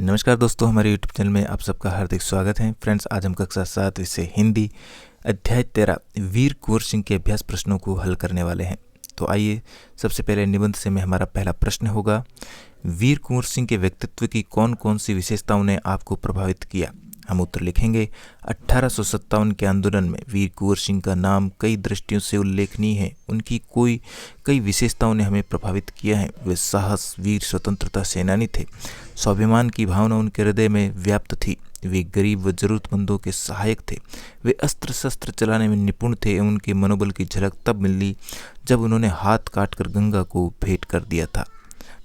नमस्कार दोस्तों, हमारे YouTube चैनल में आप सबका हार्दिक स्वागत है। फ्रेंड्स, आज हम कक्षा 7 विषय हिंदी अध्याय 13 वीर कुंवर सिंह के अभ्यास प्रश्नों को हल करने वाले हैं। तो आइए सबसे पहले निबंध से में हमारा पहला प्रश्न होगा, वीर कुंवर सिंह के व्यक्तित्व की कौन कौन सी विशेषताओं ने आपको प्रभावित किया। हम उत्तर लिखेंगे, 1857 के आंदोलन में वीर कुंवर सिंह का नाम कई दृष्टियों से उल्लेखनीय है। उनकी कई विशेषताओं ने हमें प्रभावित किया है। वे साहस, वीर, स्वतंत्रता सेनानी थे। स्वाभिमान की भावना उनके हृदय में व्याप्त थी। वे गरीब व जरूरतमंदों के सहायक थे। वे अस्त्र शस्त्र चलाने में निपुण थे। उनके मनोबल की झलक तब मिली जब उन्होंने हाथ काटकर गंगा को भेंट कर दिया था।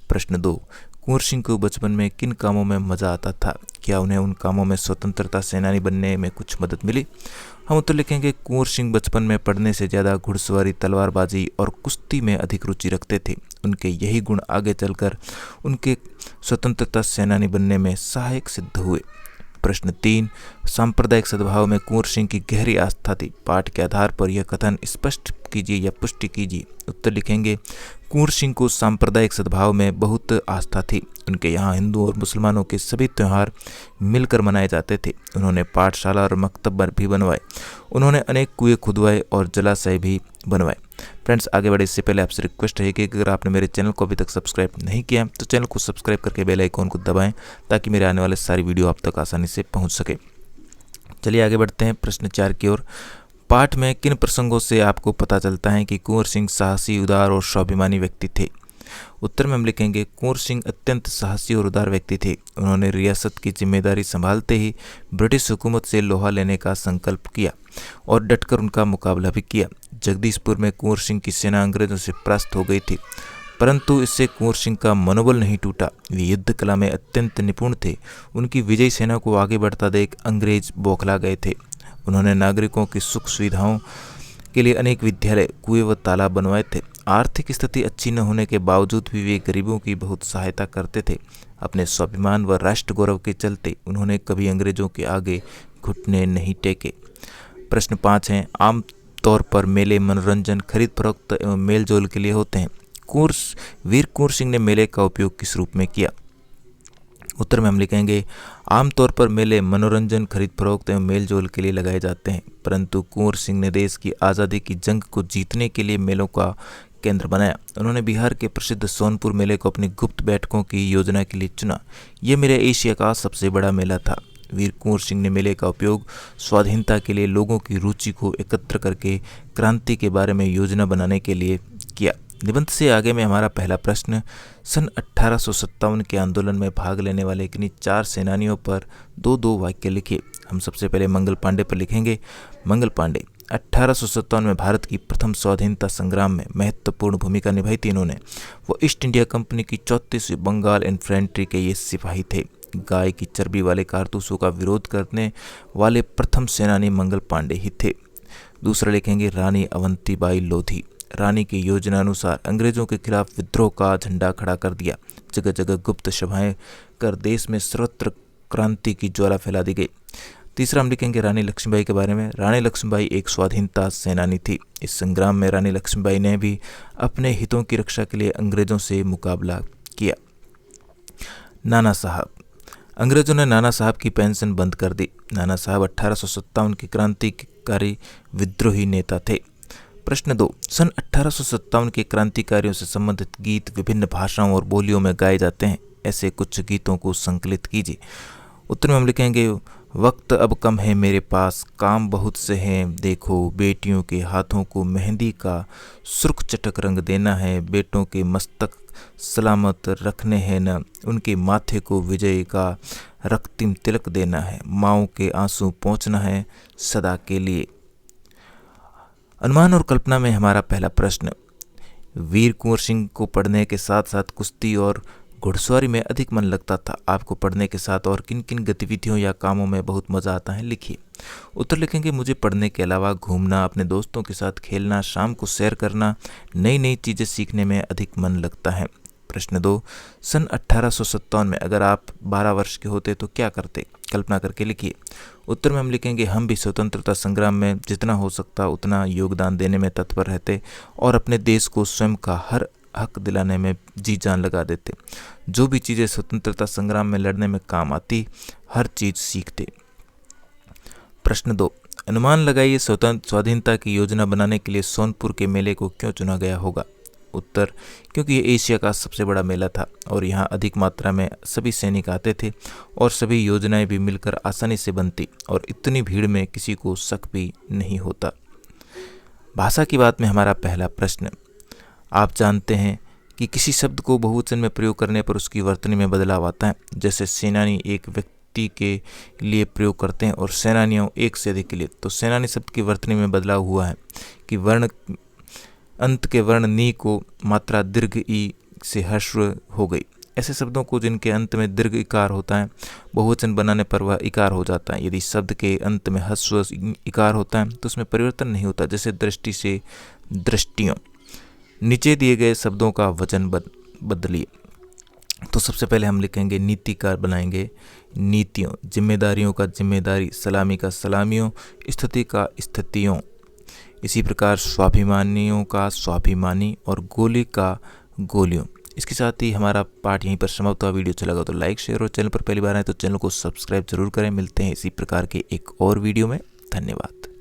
प्रश्न 2, कुंवर सिंह को बचपन में किन कामों में मजा आता था? क्या उन्हें उन कामों में स्वतंत्रता सेनानी बनने में कुछ मदद मिली? हम उत्तर लिखेंगे, कुंवर सिंह बचपन में पढ़ने से ज़्यादा घुड़सवारी, तलवारबाजी और कुश्ती में अधिक रुचि रखते थे। उनके यही गुण आगे चलकर उनके स्वतंत्रता सेनानी बनने में सहायक सिद्ध हुए। प्रश्न 3, सांप्रदायिक सद्भाव में कुंवर सिंह की गहरी आस्था थी। पाठ के आधार पर यह कथन स्पष्ट कीजिए या पुष्टि कीजिए। उत्तर लिखेंगे, कुंवर सिंह को सांप्रदायिक सद्भाव में बहुत आस्था थी। उनके यहाँ हिंदू और मुसलमानों के सभी त्यौहार मिलकर मनाए जाते थे। उन्होंने पाठशाला और मकतब भी बनवाए। उन्होंने अनेक कुएं खुदवाए और जलाशय भी बनवाए। फ्रेंड्स, आगे बढ़े इससे पहले आपसे रिक्वेस्ट है कि अगर आपने मेरे चैनल को अभी तक सब्सक्राइब नहीं किया तो चैनल को सब्सक्राइब करके बेल आइकॉन को दबाएं ताकि मेरे आने वाले सारी वीडियो आप तक आसानी से पहुंच सके। चलिए आगे बढ़ते हैं प्रश्न 4 की ओर। पाठ में किन प्रसंगों से आपको पता चलता है कि कुंवर सिंह साहसी, उदार और स्वाभिमानी व्यक्ति थे? उत्तर में हम लिखेंगे, कुंवर सिंह अत्यंत साहसी और उदार व्यक्ति थे। उन्होंने रियासत की जिम्मेदारी संभालते ही ब्रिटिश हुकूमत से लोहा लेने का संकल्प किया और डटकर उनका मुकाबला भी किया। जगदीशपुर में कुंवर सिंह की सेना अंग्रेजों से परास्त हो गई थी, परंतु इससे कुंवर सिंह का मनोबल नहीं टूटा। वे युद्ध कला में अत्यंत निपुण थे। उनकी विजयी सेना को आगे बढ़ता देख अंग्रेज बौखला गए थे। उन्होंने नागरिकों की सुख सुविधाओं के लिए अनेक विद्यालय, कुएं व तालाब बनवाए थे। आर्थिक स्थिति अच्छी न होने के बावजूद भी वे गरीबों की बहुत सहायता करते थे। अपने स्वाभिमान व राष्ट्र गौरव के चलते उन्होंने कभी अंग्रेजों के आगे घुटने नहीं टेके। प्रश्न 5 है, आम तौर पर मेले मनोरंजन, खरीद फरोख्त एवं मेल जोल के लिए होते हैं। वीर कुंवर सिंह ने मेले का उपयोग किस रूप में किया? उत्तर में हम लिखेंगे, आमतौर पर मेले मनोरंजन, खरीद फरोख्त एवं मेल जोल के लिए लगाए जाते हैं, परंतु कुंवर सिंह ने देश की आज़ादी की जंग को जीतने के लिए मेलों का केंद्र बनाया। उन्होंने बिहार के प्रसिद्ध सोनपुर मेले को अपनी गुप्त बैठकों की योजना के लिए चुना। यह मेरे एशिया का सबसे बड़ा मेला था। वीर कुंवर सिंह ने मेले का उपयोग स्वाधीनता के लिए लोगों की रुचि को एकत्र करके क्रांति के बारे में योजना बनाने के लिए किया। निबंध से आगे में हमारा पहला प्रश्न, सन 1857 के आंदोलन में भाग लेने वाले किन्हीं 4 सेनानियों पर 2-2 वाक्य लिखिए। हम सबसे पहले मंगल पांडे पर लिखेंगे। मंगल पांडे 1857 में भारत की प्रथम स्वाधीनता संग्राम में महत्वपूर्ण भूमिका निभाई थी। इन्होंने वो ईस्ट इंडिया कंपनी की 34वीं बंगाल इन्फेंट्री के ये सिपाही थे। गाय की चर्बी वाले कारतूसों का विरोध करने वाले प्रथम सेनानी मंगल पांडे ही थे। दूसरा लिखेंगे, रानी अवंतीबाई लोधी। रानी की योजना अनुसार अंग्रेजों के खिलाफ विद्रोह का झंडा खड़ा कर दिया। जगह जगह गुप्त सभाएं कर देश में सर्वत्र क्रांति की ज्वाला फैला दी गई। तीसरा हम लिखेंगे रानी लक्ष्मीबाई के बारे में। रानी लक्ष्मीबाई एक स्वाधीनता सेनानी थी। इस संग्राम में रानी लक्ष्मीबाई ने भी अपने हितों की रक्षा के लिए अंग्रेजों से मुकाबला किया। नाना साहब, अंग्रेजों ने नाना साहब की पेंशन बंद कर दी। नाना साहब 1857 के क्रांतिकारी विद्रोही नेता थे। प्रश्न 2, सन 1857 के क्रांतिकारियों से संबंधित गीत विभिन्न भाषाओं और बोलियों में गाए जाते हैं। ऐसे कुछ गीतों को संकलित कीजिए। उत्तर में हम लिखेंगे, वक्त अब कम है मेरे पास, काम बहुत से हैं, देखो बेटियों के हाथों को मेहंदी का सुर्ख चटक रंग देना है, बेटों के मस्तक सलामत रखने हैं न, उनके माथे को विजय का रक्तिम तिलक देना है, माओ के आंसू पोंछना है सदा के लिए। अनुमान और कल्पना में हमारा पहला प्रश्न, वीर कुंवर सिंह को पढ़ने के साथ साथ कुश्ती और घुड़सवारी में अधिक मन लगता था। आपको पढ़ने के साथ और किन किन गतिविधियों या कामों में बहुत मजा आता है, लिखिए। उत्तर लिखेंगे, मुझे पढ़ने के अलावा घूमना, अपने दोस्तों के साथ खेलना, शाम को सैर करना, नई नई चीज़ें सीखने में अधिक मन लगता है। प्रश्न 2, सन 1857 में अगर आप 12 वर्ष के होते तो क्या करते? कल्पना करके लिखिए। उत्तर में हम लिखेंगे, हम भी स्वतंत्रता संग्राम में जितना हो सकता उतना योगदान देने में तत्पर रहते और अपने देश को स्वयं का हर हक दिलाने में जी जान लगा देते। जो भी चीज़ें स्वतंत्रता संग्राम में लड़ने में काम आती, हर चीज़ सीखते। प्रश्न 2, अनुमान लगाइए स्वाधीनता की योजना बनाने के लिए सोनपुर के मेले को क्यों चुना गया होगा। उत्तर, क्योंकि ये एशिया का सबसे बड़ा मेला था और यहाँ अधिक मात्रा में सभी सैनिक आते थे और सभी योजनाएं भी मिलकर आसानी से बनती और इतनी भीड़ में किसी को शक भी नहीं होता। भाषा की बात में हमारा पहला प्रश्न, आप जानते हैं कि किसी शब्द को बहुवचन में प्रयोग करने पर उसकी वर्तनी में बदलाव आता है। जैसे सेनानी एक व्यक्ति के लिए प्रयोग करते हैं और सेनानियों एक से अधिक के लिए, तो सेनानी शब्द की वर्तनी में बदलाव हुआ है कि वर्ण अंत के वर्ण नी को मात्रा दीर्घ ई से ह्रस्व हो गई। ऐसे शब्दों को जिनके अंत में दीर्घ इकार होता है, बहुवचन बनाने पर वह इकार हो जाता है। यदि शब्द के अंत में ह्रस्व इकार होता है तो उसमें परिवर्तन नहीं होता। जैसे दृष्टि से दृष्टियों। नीचे दिए गए शब्दों का वचन बदलिए। तो सबसे पहले हम लिखेंगे नीति का बनाएंगे नीतियों, जिम्मेदारियों का जिम्मेदारी, सलामी का सलामियों, स्थिति का स्थितियों। इसी प्रकार स्वाभिमानियों का स्वाभिमानी और गोली का गोलियों। इसके साथ ही हमारा पाठ यहीं पर समाप्त हुआ। वीडियो अच्छा लगा तो लाइक, शेयर और चैनल पर पहली बार आए तो चैनल को सब्सक्राइब जरूर करें। मिलते हैं इसी प्रकार के एक और वीडियो में। धन्यवाद।